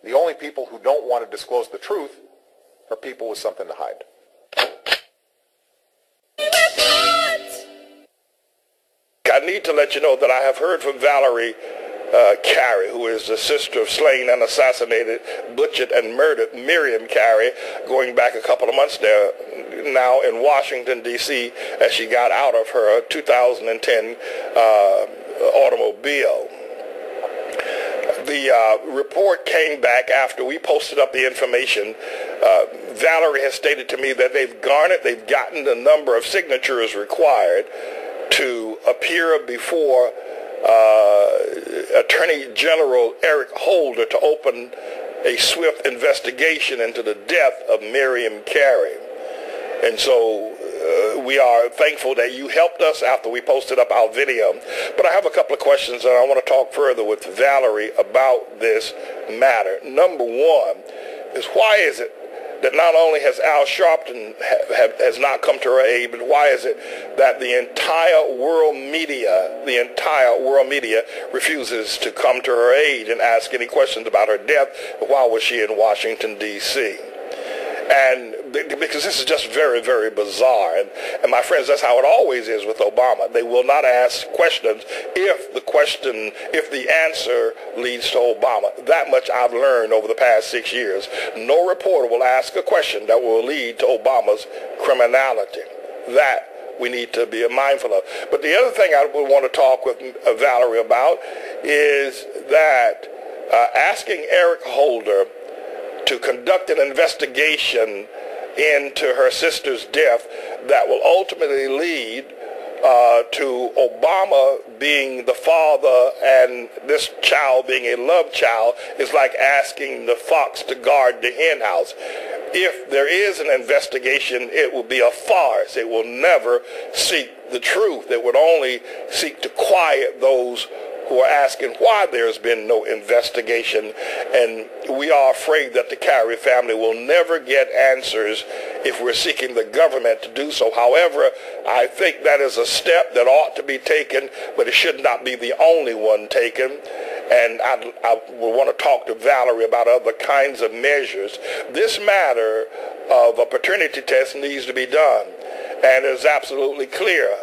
The only people who don't want to disclose the truth are people with something to hide. I need to let you know that I have heard from Valerie Carey, who is the sister of slain and assassinated, butchered and murdered Miriam Carey, going back a couple of months now in Washington, D.C., as she got out of her 2010 automobile. The report came back after we posted up the information. Valerie has stated to me that they've gotten the number of signatures required to appear before Attorney General Eric Holder to open a swift investigation into the death of Miriam Carey. And so we are thankful that you helped us after we posted up our video. But I have a couple of questions, and I want to talk further with Valerie about this matter. Number one is, why is it that not only has Al Sharpton has not come to her aid, but why is it that the entire world media refuses to come to her aid and ask any questions about her death? Why was she in Washington, D.C.? And because this is just very, very bizarre. And my friends, that's how it always is with Obama. They will not ask questions if the answer leads to Obama. That much I've learned over the past 6 years. No reporter will ask a question that will lead to Obama's criminality. That we need to be mindful of. But the other thing I would want to talk with Valerie about is that asking Eric Holder to conduct an investigation into her sister's death that will ultimately lead to Obama being the father and this child being a love child is like asking the fox to guard the hen house. If there is an investigation, it will be a farce. It will never seek the truth. It would only seek to quiet those who are asking why there's been no investigation. And we are afraid that the Carey family will never get answers if we're seeking the government to do so. However, I think that is a step that ought to be taken, but it should not be the only one taken. And I will want to talk to Valerie about other kinds of measures. This matter of a paternity test needs to be done, and it's absolutely clear.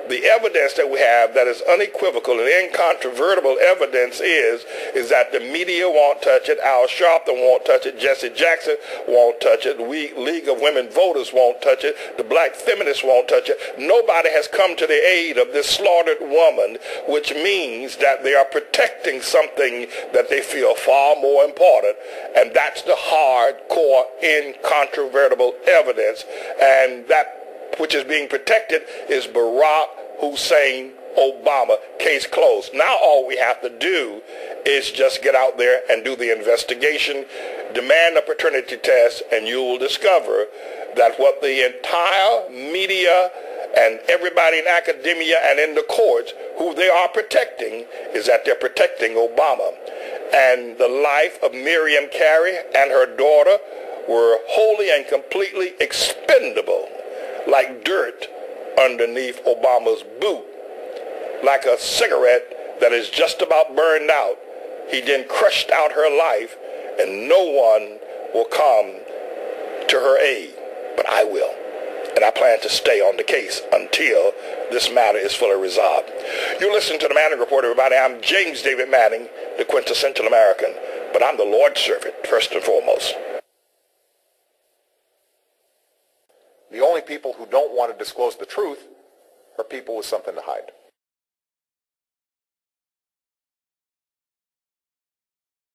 The evidence that we have that is unequivocal and incontrovertible evidence is that the media won't touch it, Al Sharpton won't touch it, Jesse Jackson won't touch it, the League of Women Voters won't touch it, the black feminists won't touch it. Nobody has come to the aid of this slaughtered woman, which means that they are protecting something that they feel far more important, and that's the hardcore, incontrovertible evidence. And that which is being protected is Barack Hussein Obama. Case closed. Now all we have to do is just get out there and do the investigation, demand a paternity test, and you will discover that what the entire media and everybody in academia and in the courts, who they are protecting, is that they're protecting Obama. And the life of Miriam Carey and her daughter were wholly and completely expendable, like dirt underneath Obama's boot, like a cigarette that is just about burned out. He then crushed out her life, and no one will come to her aid, but I will. And I plan to stay on the case until this matter is fully resolved. You listen to the Manning Report, everybody. I'm James David Manning, the quintessential American, but I'm the Lord's servant, first and foremost. The only people who don't want to disclose the truth are people with something to hide.